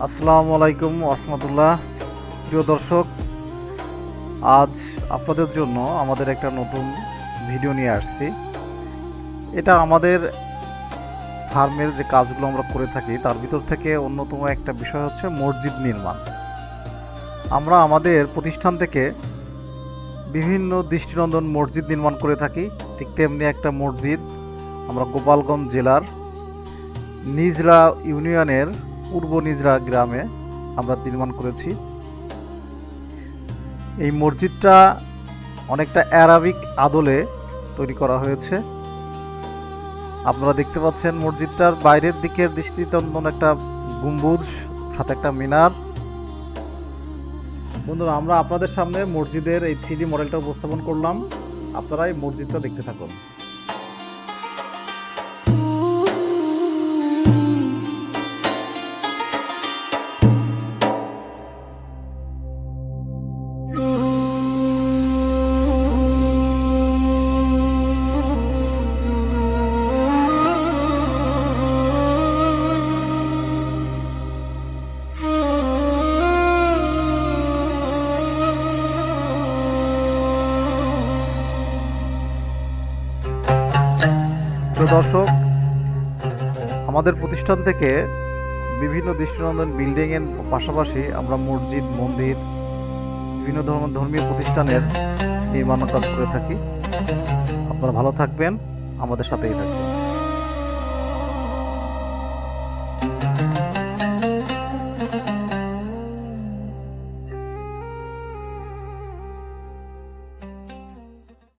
আসসালামু আলাইকুম রহমতুল্লাহ। প্রিয় দর্শক, আজ আপনাদের জন্য আমাদের একটা নতুন ভিডিও নিয়ে আসছি। এটা আমাদের ফার্মের যে কাজগুলো আমরা করে থাকি তার ভিতর থেকে অন্যতম একটা বিষয় হচ্ছে মসজিদ নির্মাণ। আমরা আমাদের প্রতিষ্ঠান থেকে বিভিন্ন দৃষ্টিনন্দন মসজিদ নির্মাণ করে থাকি। ঠিক তেমনি একটা মসজিদ আমরা গোপালগঞ্জ জেলার নিজরা ইউনিয়নের পূর্ব নিজরা গ্রামে আমরা নির্মাণ করেছি। এই মসজিদটা অনেকটা অ্যারাবিক আদলে তৈরি করা হয়েছে। আপনারা দেখতে পাচ্ছেন মসজিদটার বাইরের দিকের দৃষ্টিনন্দন একটা গম্বুজ, সাথে একটা মিনার। বন্ধুরা, আমরা আপনাদের সামনে মসজিদের এই 3D মডেলটা উপস্থাপন করলাম। আপনারা এই মসজিদটা দেখতে থাকুন। তো দর্শক, আমাদের প্রতিষ্ঠান থেকে বিভিন্ন দৃষ্টিনন্দন বিল্ডিংয়ের পাশাপাশি আমরা মসজিদ, মন্দির, বিভিন্ন ধরনের ধর্মীয় প্রতিষ্ঠানের নির্মাণ কাজ করে থাকি। আপনারা ভালো থাকবেন, আমাদের সাথেই থাকবেন।